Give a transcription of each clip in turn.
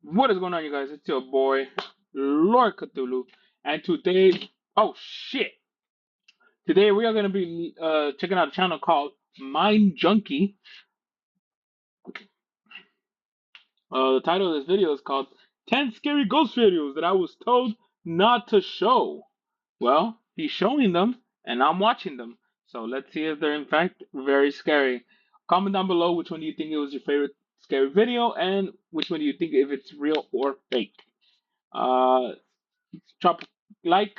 What is going on, you guys? It's your boy, Lord Cthulhu, and today, oh shit, today we are gonna be checking out a channel called Mind Junkie. The title of this video is called 10 Scary Ghost Videos That I Was Told Not to Show. Well, he's showing them, and I'm watching them. So let's see if they're in fact very scary. Comment down below which one do you think it was your favorite scary video, and which one do you think if it's real or fake. Uh, Drop a like.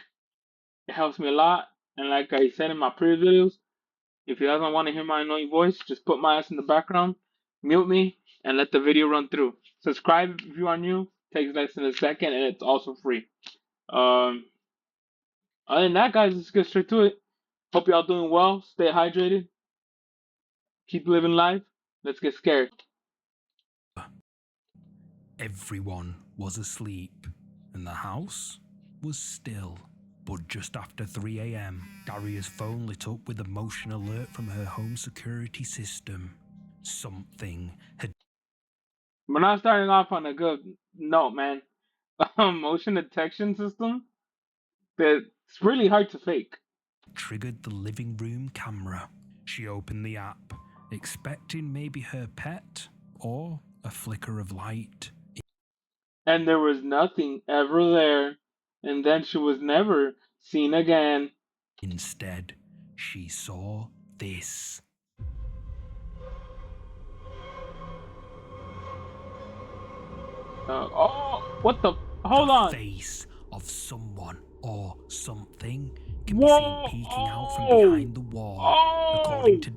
It helps me a lot. And like I said in my previous videos, if you guys don't want to hear my annoying voice, just put my ass in the background, mute me, and let the video run through. Subscribe if you are new. Takes less than a second, and it's also free. Um, Other than that, guys, let's get straight to it. Hope y'all doing well. Stay hydrated. Keep living life. Let's get scared. Everyone was asleep, and the house was still. But just after 3 a.m., Daria's phone lit up with a motion alert from her home security system. Something had We're not starting off on a good note, man. Motion detection system that's really hard to fake. triggered the living room camera. She opened the app, expecting maybe her pet or a flicker of light. And there was nothing ever there, and then she was never seen again. Instead, she saw this. Oh, what the? Hold The on. face of someone or something can be Whoa! seen peeking out from Oh! behind the wall, Oh! according to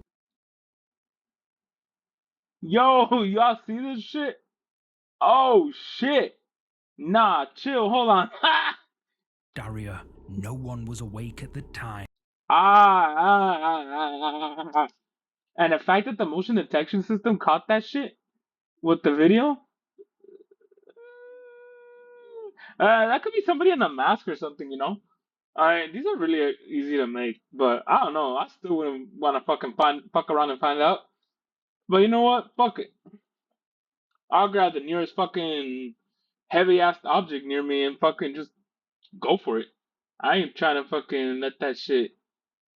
Yo, y'all see this shit? Oh shit! Nah, chill. Hold on. Daria. No one was awake at the time. Ah. And the fact that the motion detection system caught that shit with the video, that could be somebody in a mask or something, you know? Alright, these are really easy to make, but I don't know. I still wouldn't want to fuck around and find out. But you know what? Fuck it. I'll grab the nearest fucking heavy ass object near me and fucking just go for it. I ain't trying to fucking let that shit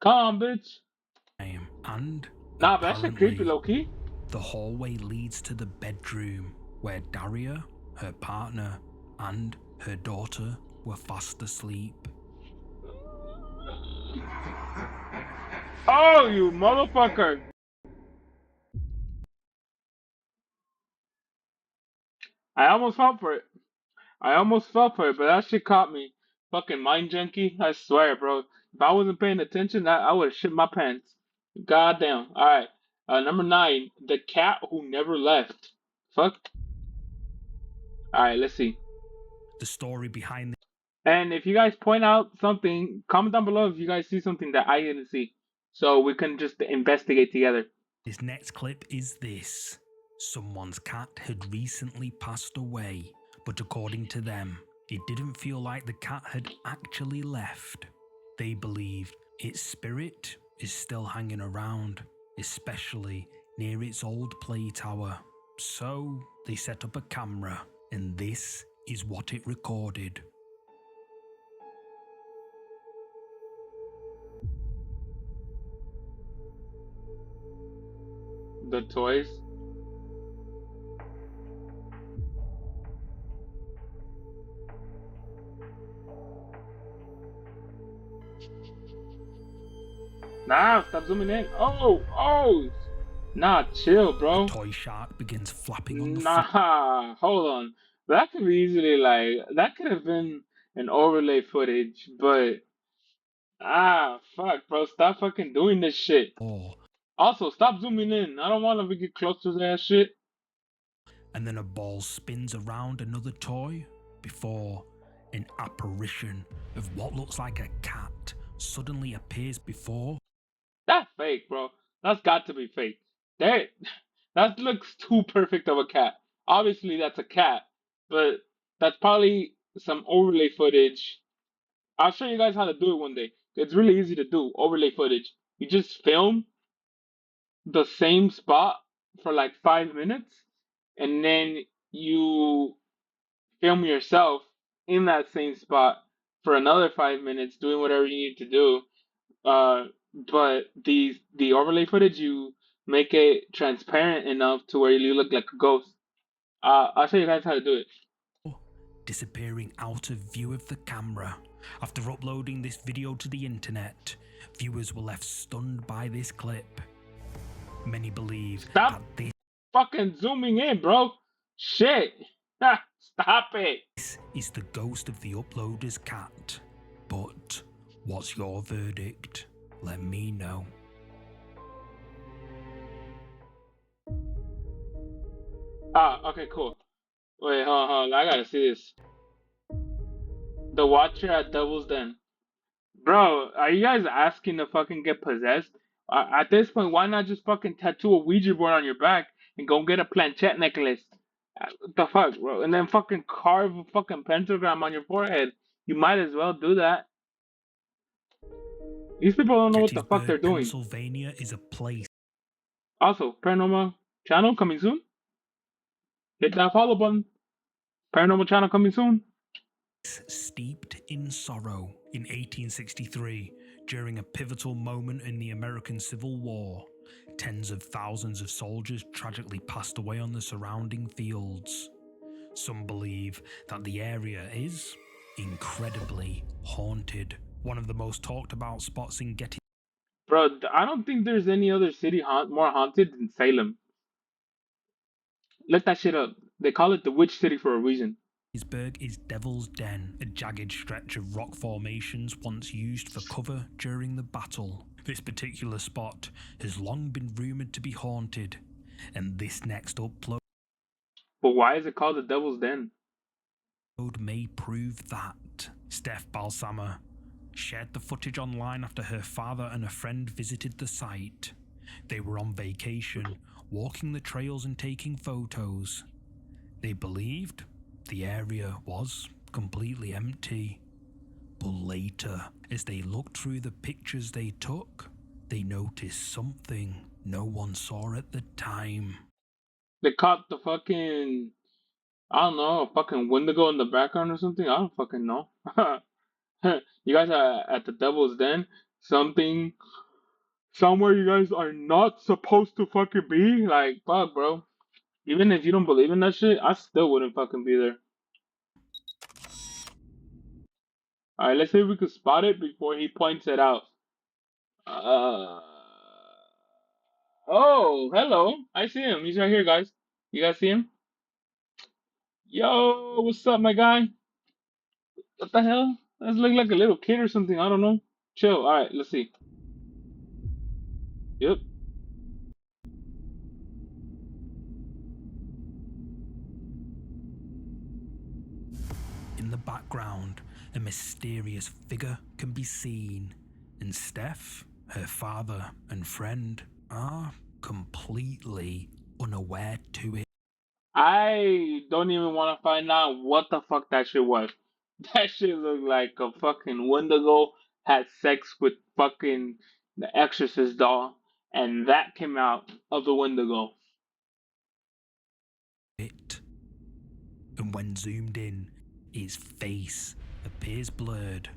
come, bitch. And Nah, but that shit creepy, apparently, low key. the hallway leads to the bedroom where Daria, her partner, and her daughter were fast asleep. Oh, you motherfucker. I almost fell for it. But that shit caught me. Fucking mind junkie. I swear, bro. If I wasn't paying attention, I would have shit my pants. Goddamn. Alright. Number 9. The cat who never left. Fuck. Alright, let's see. The story behind And if you guys point out something, comment down below if you guys see something that I didn't see. So we can just investigate together. this next clip is this. Someone's cat had recently passed away, but according to them, it didn't feel like the cat had actually left. They believed its spirit is still hanging around, especially near its old play tower. So they set up a camera, and this is what it recorded. The toys. Nah, stop zooming in. Oh. Nah, chill, bro. Toy shark begins flapping on the floor. Nah, hold on. That could be easily that could have been an overlay footage, but fuck, bro, stop fucking doing this shit. Also, stop zooming in. I don't want to get close to that shit. And then a ball spins around another toy before an apparition of what looks like a cat suddenly appears before. That's fake, bro. That's got to be fake. That looks too perfect of a cat. Obviously, that's a cat, but that's probably some overlay footage. I'll show you guys how to do it one day. It's really easy to do overlay footage. You just film the same spot for like 5 minutes, and then you film yourself in that same spot for another 5 minutes doing whatever you need to do. But the overlay footage, you make it transparent enough to where you look like a ghost. I'll show you guys how to do it. Disappearing out of view of the camera. After uploading this video to the internet, viewers were left stunned by this clip. Many believe Stop that this fucking zooming in, bro. Shit. Stop it. is the ghost of the uploader's cat. But what's your verdict? Let me know. Okay, cool. Wait, hold on. I gotta see this. The Watcher at Devil's Den. Bro, are you guys asking to fucking get possessed? At this point, why not just fucking tattoo a Ouija board on your back and go get a planchette necklace? What the fuck, bro? And then fucking carve a fucking pentagram on your forehead. You might as well do that. These people don't know what the fuck they're doing. Pennsylvania is a place. Also, Paranormal Channel coming soon. Hit that follow button. Paranormal Channel coming soon. Steeped in sorrow in 1863, during a pivotal moment in the American Civil War, tens of thousands of soldiers tragically passed away on the surrounding fields. Some believe that the area is incredibly haunted. One of the most talked about spots in Gettysburg. Bro, I don't think there's any other city more haunted than Salem. Look that shit up. They call it the Witch City for a reason. Gettysburg is Devil's Den, a jagged stretch of rock formations once used for cover during the battle. This particular spot has long been rumoured to be haunted, and this next upload But why is it called the Devil's Den? may prove that. Steph Balsamo shared the footage online after her father and a friend visited the site. They were on vacation, walking the trails and taking photos. They believed the area was completely empty. But later, as they looked through the pictures they took, they noticed something no one saw at the time. They caught the fucking, I don't know, a fucking Wendigo in the background or something? I don't fucking know. You guys are at the Devil's Den. Something, somewhere you guys are not supposed to fucking be? Like, fuck, bro. Even if you don't believe in that shit, I still wouldn't fucking be there. Alright, let's see if we can spot it before he points it out. Oh, hello. I see him. He's right here, guys. You guys see him? Yo, what's up, my guy? What the hell? That look like a little kid or something. I don't know. Chill. Alright, let's see. Yep. In the background, a mysterious figure can be seen, and Steph, her father and friend, are completely unaware to it. I don't even want to find out what the fuck that shit was. That shit looked like a fucking Wendigo had sex with fucking the Exorcist doll, and that came out of the Wendigo. And when zoomed in, its face appears blurred.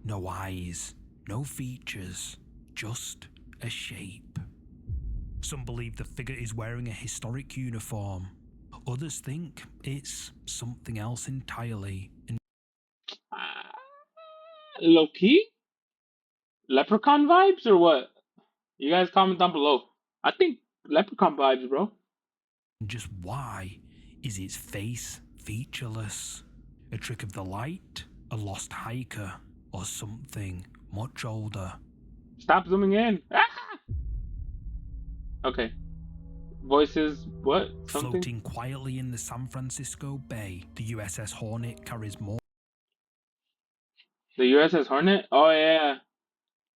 No eyes, no features, just a shape. Some believe the figure is wearing a historic uniform. Others think it's something else entirely. Low key? Leprechaun vibes or what? You guys comment down below. I think Leprechaun vibes, bro. Just why is its face featureless? A trick of the light? A lost hiker? Or something much older? Stop zooming in. Ah! Okay. Voices, what? Something? Floating quietly in the San Francisco Bay, the USS Hornet carries more. The USS Hornet? Oh yeah.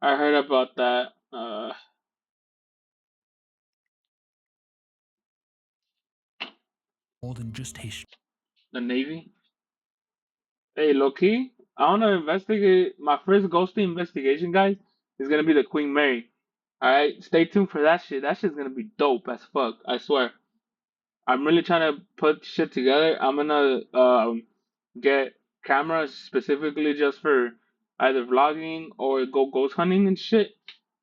I heard about that. More than just history. The Navy? Hey, low-key, I want to investigate. My first ghosting investigation, guys, is gonna be the Queen Mary. Alright, stay tuned for that shit. That shit's gonna be dope as fuck, I swear. I'm really trying to put shit together. I'm gonna get cameras specifically just for either vlogging or go ghost hunting and shit.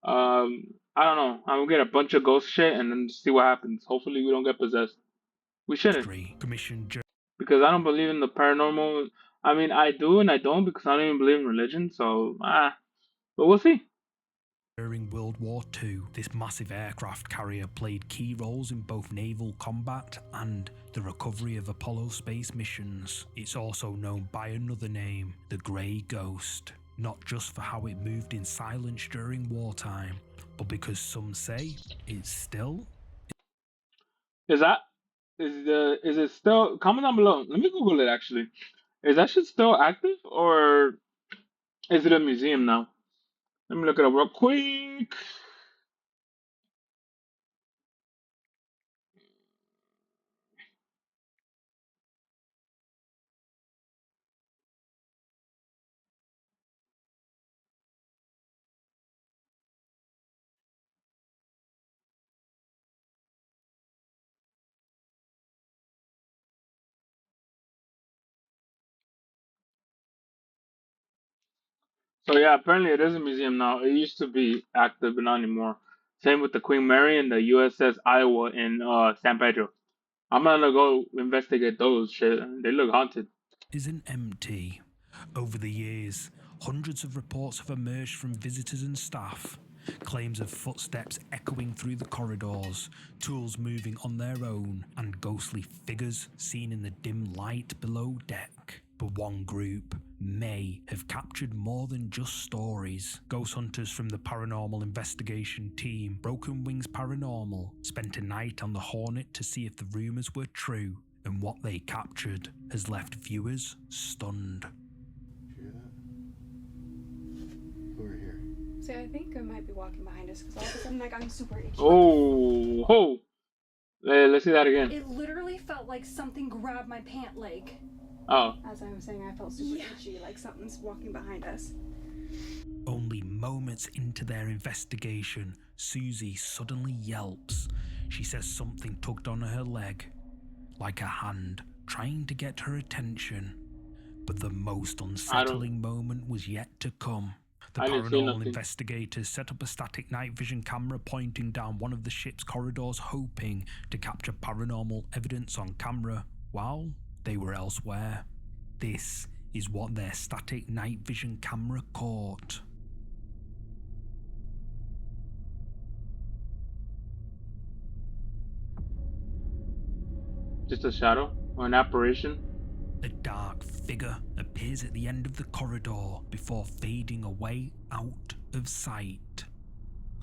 I don't know. I'm gonna get a bunch of ghost shit and then see what happens. Hopefully, we don't get possessed. We shouldn't, commissioned because I don't believe in the paranormal. I mean, I do and I don't because I don't even believe in religion. So, but we'll see. during World War II. This massive aircraft carrier played key roles in both naval combat and the recovery of Apollo space missions. It's also known by another name, the Grey Ghost, not just for how it moved in silence during wartime, but because some say it's still Is that is it still? Comment down below. Let me Google it actually. Is that shit still active or is it a museum now? Let me look it up real quick. So yeah, apparently it is a museum now. It used to be active, but not anymore. Same with the Queen Mary and the USS Iowa in San Pedro. I'm gonna go investigate those shit. They look haunted. isn't empty. Over the years, hundreds of reports have emerged from visitors and staff. Claims of footsteps echoing through the corridors, tools moving on their own, and ghostly figures seen in the dim light below deck. But one group may have captured more than just stories. Ghost hunters from the paranormal investigation team, Broken Wings Paranormal, spent a night on the Hornet to see if the rumours were true, and what they captured has left viewers stunned. Did you hear that? Over here. See, I think it might be walking behind us because all of a sudden, like, I'm super itchy. Oh. Let's see that again. It literally felt like something grabbed my pant leg. Oh. As I was saying, I felt super itchy, like something's walking behind us. Only moments into their investigation, Susie suddenly yelps. She says something tugged on her leg, like a hand trying to get her attention. But the most unsettling moment was yet to come. The paranormal investigators set up a static night vision camera pointing down one of the ship's corridors, hoping to capture paranormal evidence on camera while they were elsewhere. This is what their static night vision camera caught. Just a shadow or an apparition? A dark figure appears at the end of the corridor before fading away out of sight.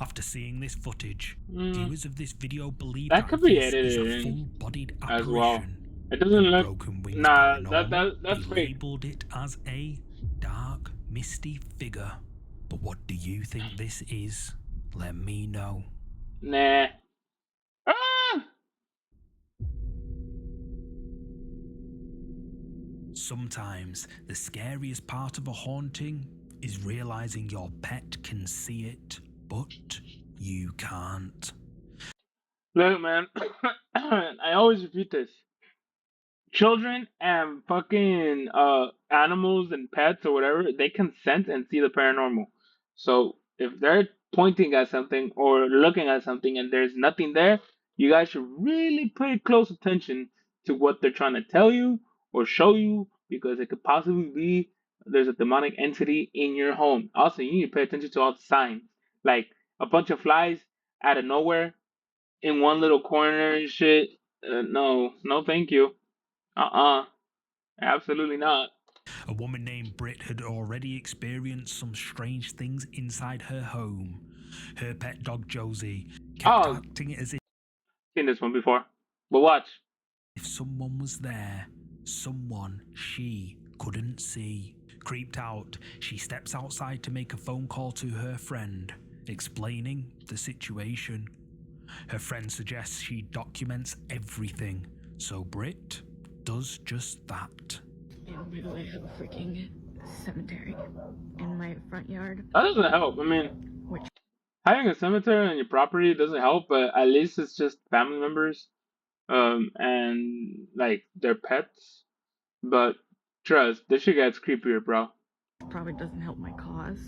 After seeing this footage, viewers of this video believe that could be this is edited a full-bodied apparition. as well. It doesn't look. Broken Wings Nah, Paranormal that's fake. labeled it as a dark, misty figure. But what do you think this is? Let me know. Nah. Sometimes the scariest part of a haunting is realizing your pet can see it, but you can't. Look, man, I always repeat this. Children and fucking animals and pets or whatever, they can sense and see the paranormal. So if they're pointing at something or looking at something and there's nothing there, you guys should really pay close attention to what they're trying to tell you or show you, because it could possibly be there's a demonic entity in your home. Also, you need to pay attention to all the signs, like a bunch of flies out of nowhere in one little corner and shit. No, thank you. Absolutely not. A woman named Britt had already experienced some strange things inside her home. Her pet dog Josie kept acting as if seen this one before, but watch. If someone was there, someone she couldn't see. Creeped out, she steps outside to make a phone call to her friend, explaining the situation. Her friend suggests she documents everything, so Britt does just that. And I have a freaking cemetery in my front yard. That doesn't help. I mean, having a cemetery on your property doesn't help, but at least it's just family members, and like their pets. But Trust, this shit gets creepier, bro. Probably doesn't help my cause.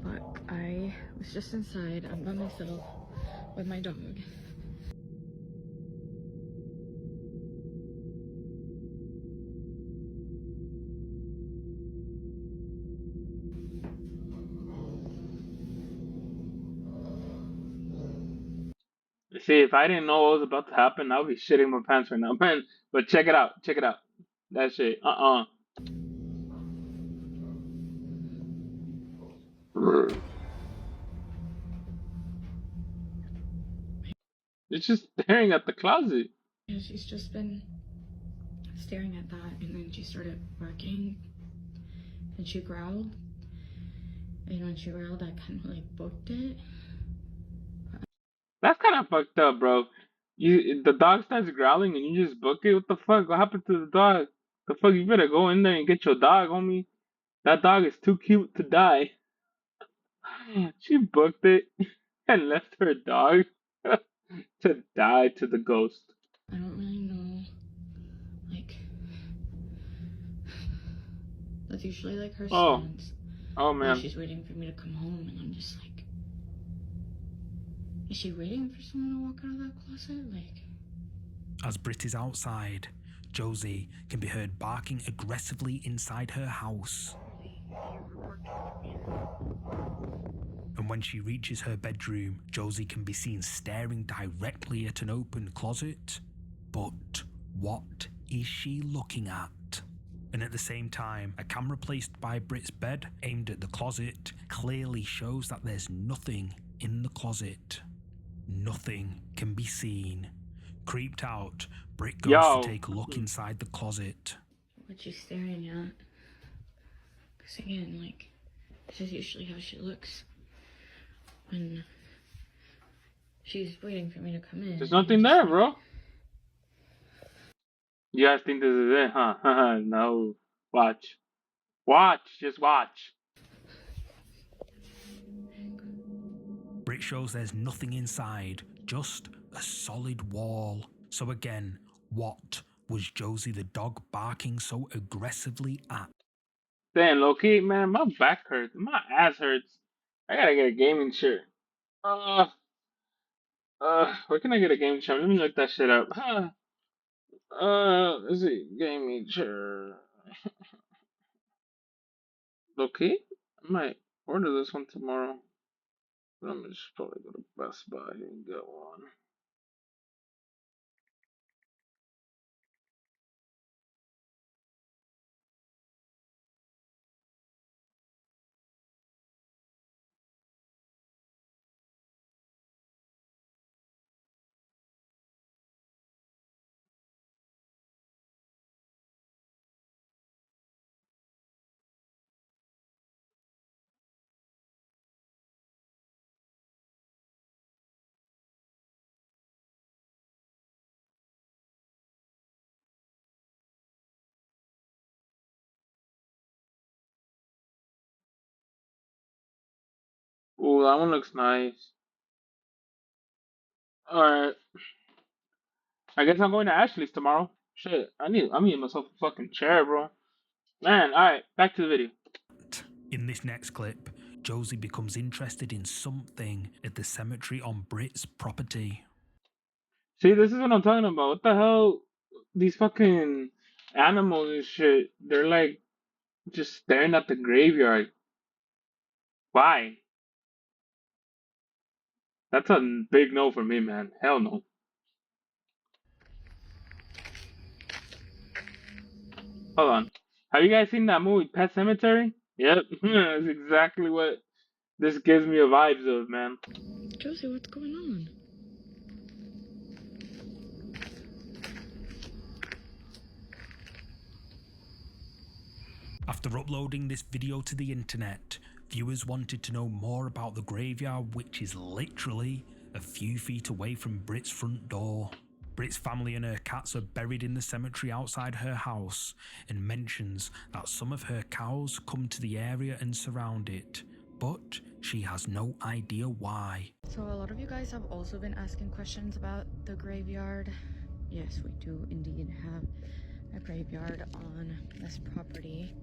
But I was just inside. I'm by myself with my dog. See, if I didn't know what was about to happen, I would be shitting my pants right now, man. But check it out, check it out. That shit, It's just staring at the closet. Yeah, she's just been staring at that, and then she started barking, and she growled. And when she growled, I kind of like booked it. That's kind of fucked up, bro. The dog starts growling and you just book it. What the fuck? What happened to the dog? The fuck? You better go in there and get your dog, homie. That dog is too cute to die. She booked it and left her dog to die to the ghost. I don't really know. Like, that's usually like her Oh. stance. Oh Now man. she's waiting for me to come home, and I'm just like, is she waiting for someone to walk out of that closet? Like, As Britt is outside, Josie can be heard barking aggressively inside her house. And when she reaches her bedroom, Josie can be seen staring directly at an open closet. But what is she looking at? And at the same time, a camera placed by Britt's bed aimed at the closet clearly shows that there's nothing in the closet. Nothing can be seen. Creeped out, Britt goes to take a look inside the closet. what she's staring at? Because again, like, this is usually how she looks when she's waiting for me to come in. There's nothing there, bro. You guys think this is it, huh? No. Watch. Watch. Just watch. Britt shows there's nothing inside, just a solid wall. So again, what was Josie the dog barking so aggressively at? Damn, low-key, man, my back hurts. My ass hurts. I gotta get a gaming chair. Where can I get a gaming chair? Let me look that shit up. Let's see, gaming chair. Okay, I might order this one tomorrow. But I'm just probably go to Best Buy and get one. Ooh, that one looks nice. Alright. I guess I'm going to Ashley's tomorrow. Shit, I need myself a fucking chair, bro. Man, alright, back to the video. In this next clip, Josie becomes interested in something at the cemetery on Britt's property. See, this is what I'm talking about. What the hell? These fucking animals and shit, they're like just staring at the graveyard. Why? That's a big no for me, man. Hell no. Hold on. Have you guys seen that movie, Pet Cemetery? Yep. That's exactly what this gives me a vibes of, man. Josie, what's going on? After uploading this video to the internet, viewers wanted to know more about the graveyard, which is literally a few feet away from Britt's front door. Britt's family and her cats are buried in the cemetery outside her house, and mentions that some of her cows come to the area and surround it, but she has no idea why. So a lot of you guys have also been asking questions about the graveyard. Yes, we do indeed have a graveyard on this property,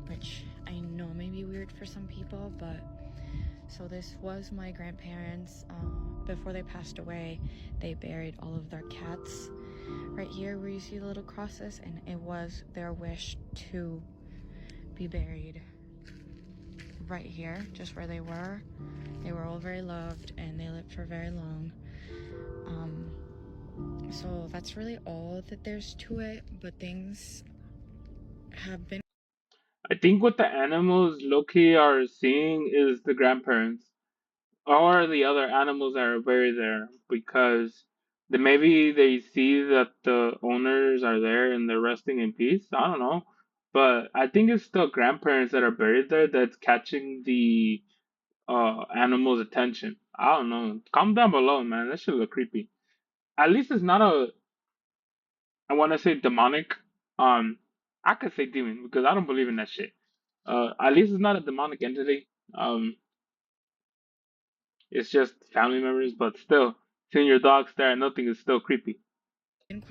which I know may be weird for some people, but so this was my grandparents. Before they passed away, they buried all of their cats right here where you see the little crosses, and it was their wish to be buried right here, just where they were. They were all very loved and they lived for very long. So that's really all that there's to it, but things have been. I think what the animals Loki are seeing is the grandparents or the other animals that are buried there because maybe they see that the owners are there and they're resting in peace. I don't know. But I think it's the grandparents that are buried there that's catching the animals' attention. I don't know. Comment down below, man. That should look creepy. At least it's not a, I want to say demonic. Um, I could say demon because I don't believe in that shit. At least it's not a demonic entity. It's just family members, but still, seeing your dog stare at nothing is still creepy. Been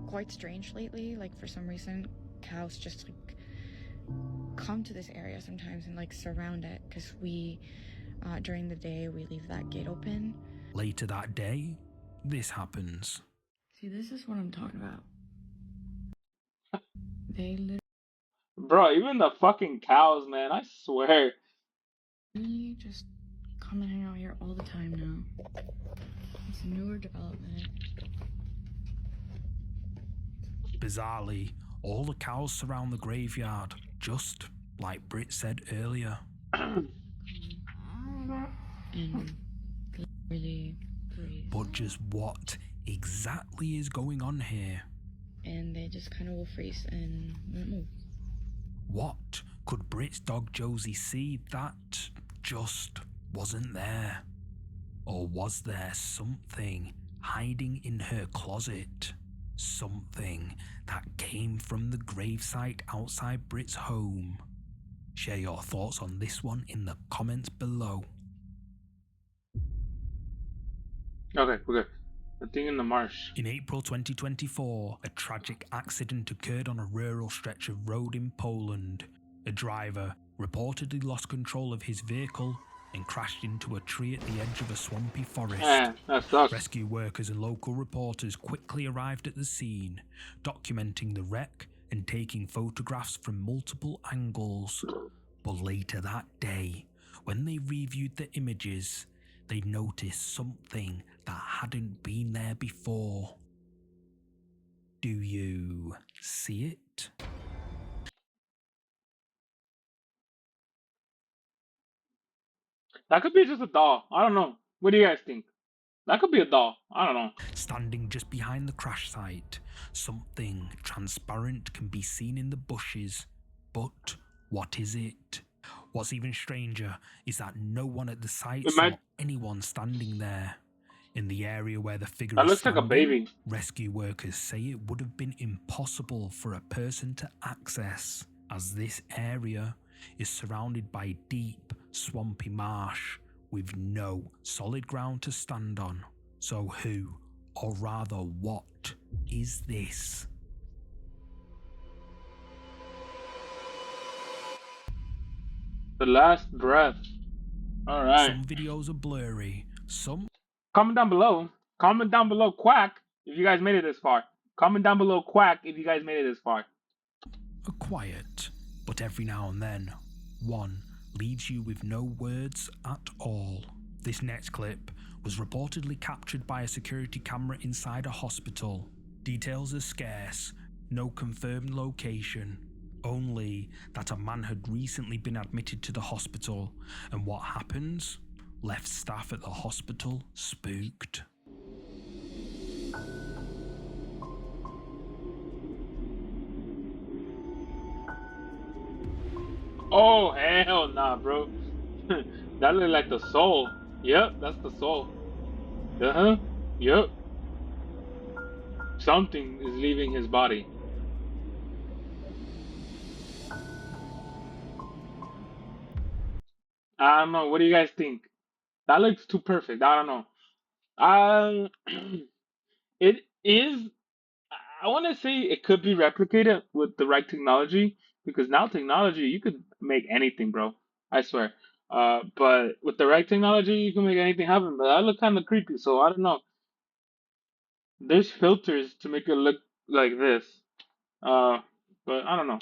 quite strange lately. Like for some reason, cows just like come to this area sometimes and like surround it because we during the day we leave that gate open. Later that day, this happens. See, this is what I'm talking about. They Bro, even the fucking cows, man, I swear. literally just come and hang out here all the time now. It's a newer development. Bizarrely, all the cows surround the graveyard, just like Britt said earlier. And really breathe. But just what exactly is going on here? And they just kind of will freeze and won't move. What could Britt's dog Josie see that just wasn't there? Or was there something hiding in her closet? Something that came from the gravesite outside Britt's home? Share your thoughts on this one in the comments below. Okay, we're good. The thing in the marsh. In April 2024, a tragic accident occurred on a rural stretch of road in Poland. A driver reportedly lost control of his vehicle and crashed into a tree at the edge of a swampy forest. That sucks. Rescue workers and local reporters quickly arrived at the scene, documenting the wreck and taking photographs from multiple angles. But later that day, when they reviewed the images, they noticed something that hadn't been there before. Do you see it? That could be just a doll. I don't know. What do you guys think? That could be a doll. I don't know. Standing just behind the crash site, something transparent can be seen in the bushes. But what is it? What's even stranger is that no one at the site saw anyone standing there. In the area where the figure That is looks like a standing, baby. rescue workers say it would have been impossible for a person to access, as this area is surrounded by deep, swampy marsh with no solid ground to stand on. So who, or rather what, is this? The last breath. Alright. Some videos are blurry, some... Comment down below. Comment down below, quack, if you guys made it this far. Comment down below, quack, if you guys made it this far. are quiet, but every now and then, one leaves you with no words at all. This next clip was reportedly captured by a security camera inside a hospital. Details are scarce, no confirmed location, only that a man had recently been admitted to the hospital, and what happens left staff at the hospital spooked. Oh, hell nah, bro. That looked like the soul. Yep, that's the soul. Uh-huh. Yep. Something is leaving his body. I don't know. What do you guys think? That looks too perfect. I don't know. It is. I want to say it could be replicated with the right technology because now technology you could make anything, bro. I swear. But with the right technology you can make anything happen. But that look kind of creepy, so I don't know. There's filters to make it look like this. Uh, but I don't know.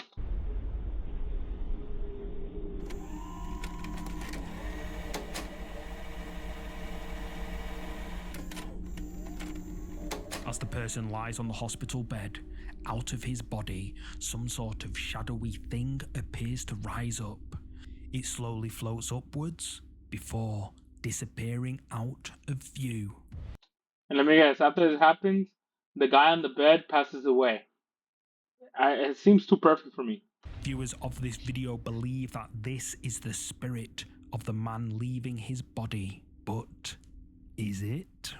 As the person lies on the hospital bed, out of his body, some sort of shadowy thing appears to rise up. It slowly floats upwards before disappearing out of view. And let me guess, after this happens, the guy on the bed passes away. It seems too perfect for me. Viewers of this video believe that this is the spirit of the man leaving his body, but is it?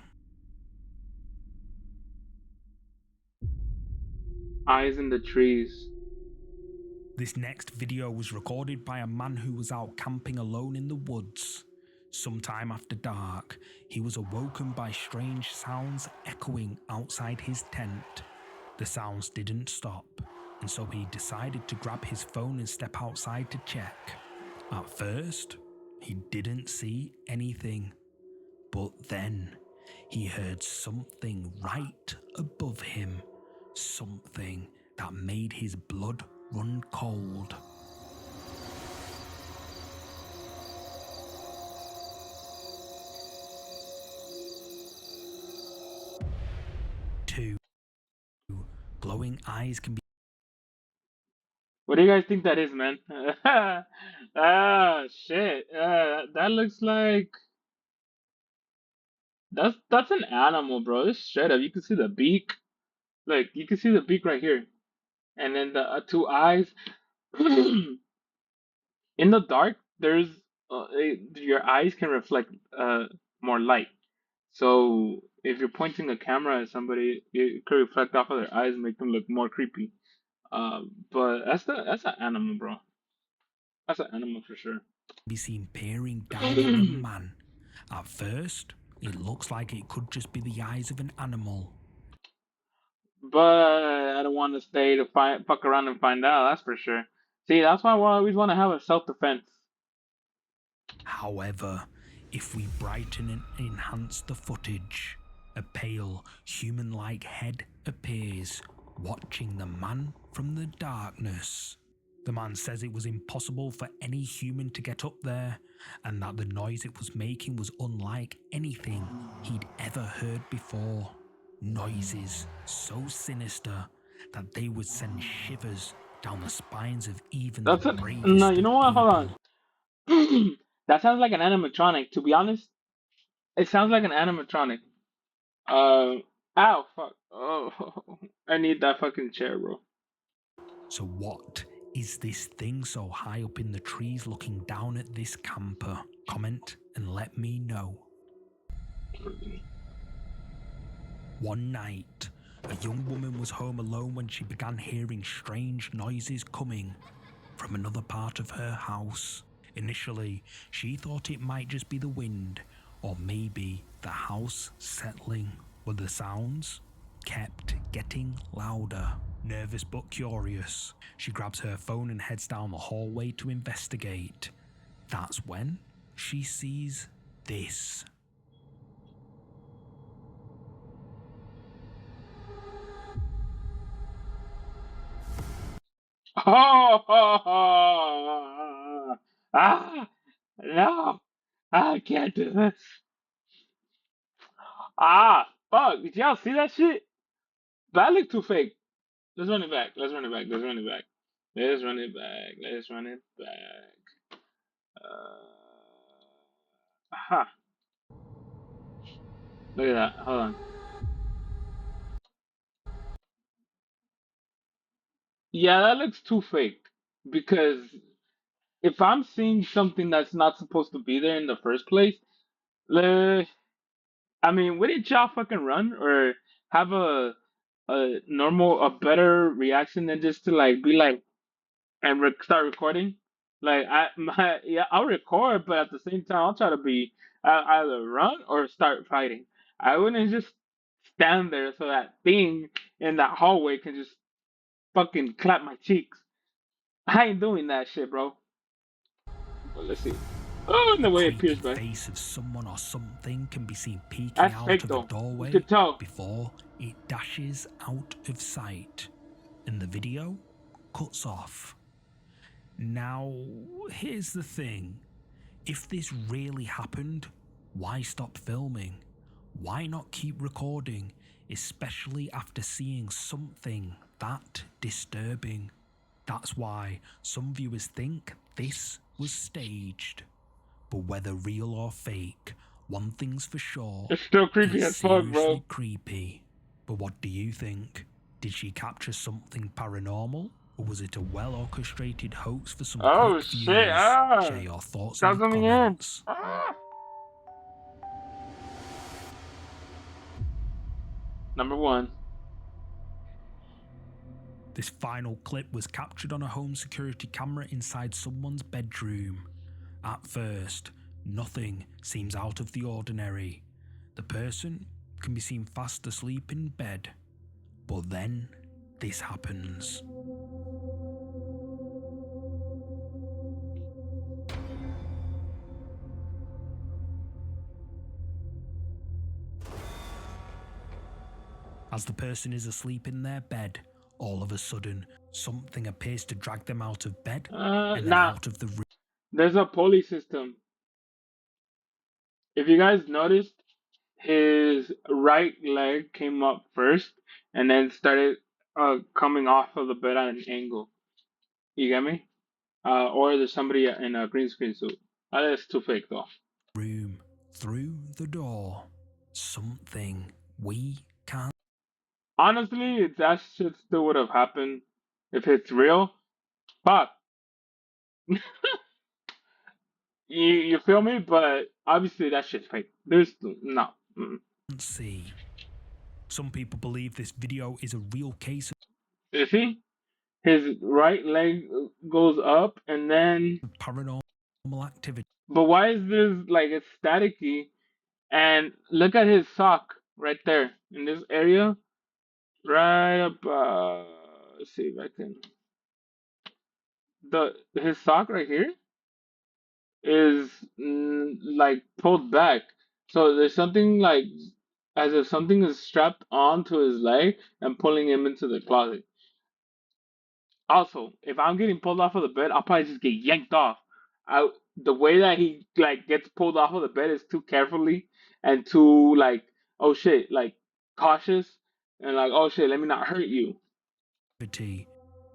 Eyes in the trees. This next video was recorded by a man who was out camping alone in the woods. Sometime after dark, he was awoken by strange sounds echoing outside his tent. The sounds didn't stop, and so he decided to grab his phone and step outside to check. At first, he didn't see anything, but then he heard something right above him, something that made his blood run cold. Two glowing eyes can be. What do you guys think that is, man? Ah, shit. That looks like that's an animal, bro. This straight up. You can see the beak. Like you can see the beak right here, and then the two eyes. In the dark, there's your eyes can reflect more light. So if you're pointing a camera at somebody, it could reflect off of their eyes and make them look more creepy. But that's an animal, bro. That's an animal for sure. Be seen peering down at the man. At first, it looks like it could just be the eyes of an animal. But I don't want to stay to fuck around and find out. That's for sure. See, that's why I always want to have a self-defense. However, if we brighten and enhance the footage, a pale, human-like head appears, watching the man from the darkness. The man says it was impossible for any human to get up there, and that the noise it was making was unlike anything he'd ever heard before. Noises so sinister that they would send shivers down the spines of even That's the it. bravest No, you know what? of Hold people. on. That sounds like an animatronic. To be honest, it sounds like an animatronic. Ow, fuck. Oh, I need that fucking chair, bro. So what is this thing so high up in the trees looking down at this camper? Comment and let me know. One night, a young woman was home alone when she began hearing strange noises coming from another part of her house. Initially, she thought it might just be the wind or maybe the house settling, but the sounds kept getting louder. Nervous but curious, she grabs her phone and heads down the hallway to investigate. That's when she sees this. Oh, no, I can't do this. Fuck, did y'all see that shit? That looked too fake. Let's run it back. Let's run it back. Let's run it back. Let's run it back. Let's run it back. Aha. Look at that. Hold on. Yeah, that looks too fake. Because if I'm seeing something that's not supposed to be there in the first place, le- I mean, wouldn't y'all fucking run or have a better reaction than just to like be like and start recording? Like yeah, I'll record, but at the same time, I'll try to be either run or start fighting. I wouldn't just stand there so that thing in that hallway can just fucking clap my cheeks. I ain't doing that shit, bro. Well, let's see. Oh, and The the way it creepy appears, man. face of someone or something can be seen peeking That's out fake of a though. You doorway could tell. before it dashes out of sight, and the video cuts off. Now, here's the thing. If this really happened, why stop filming? Why not keep recording, especially after seeing something that disturbing? That's why some viewers think this was staged. But whether real or fake, one thing's for sure, It's still creepy it's as fuck, bro. seriously creepy. But what do you think? Did she capture something paranormal? Or was it a well-orchestrated hoax for some Oh quick shit! views? Ah, Share your thoughts got in the something in. comments. Ah. Number one. This final clip was captured on a home security camera inside someone's bedroom. At first, nothing seems out of the ordinary. The person can be seen fast asleep in bed. But then, this happens. As the person is asleep in their bed, all of a sudden, something appears to drag them out of bed and then Now out of the room. there's a pulley system. If you guys noticed, his right leg came up first and then started coming off of the bed at an angle. You get me? Or there's somebody in a green screen suit. That's too fake though. Room through the door. Something we can't. Honestly, that shit still would have happened if it's real. Fuck. You feel me? But obviously that shit's fake. There's no. Mm. See. Some people believe this video is a real case You see? His right leg goes up and then. of paranormal activity. But why is this like it's staticky? And look at his sock right there in this area. Right up. Let's see if I can. His sock right here is like pulled back. So there's something like as if something is strapped onto his leg and pulling him into the closet. Also, if I'm getting pulled off of the bed, I'll probably just get yanked off. The way that he like gets pulled off of the bed is too carefully and too like oh shit, like cautious and like oh shit, let me not hurt you.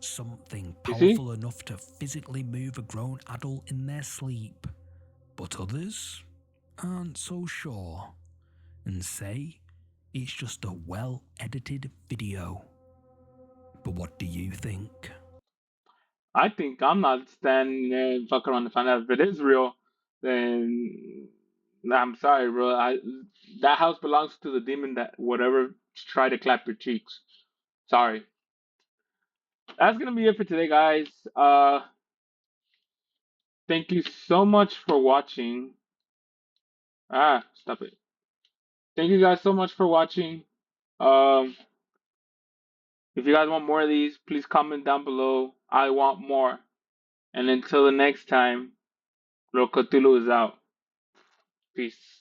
Something You see? powerful enough to physically move a grown adult in their sleep. But others aren't so sure and say it's just a well-edited video. But what do you think? I think I'm not standing there and fuck around to find out if it is real. Then I'm sorry, bro. That house belongs to the demon that whatever try to clap your cheeks. Sorry. That's gonna be it for today, guys. Thank you so much for watching. Stop it. Thank you guys so much for watching. Um, if you guys want more of these, please comment down below. I want more. And until the next time, Rokotulu is out. Peace.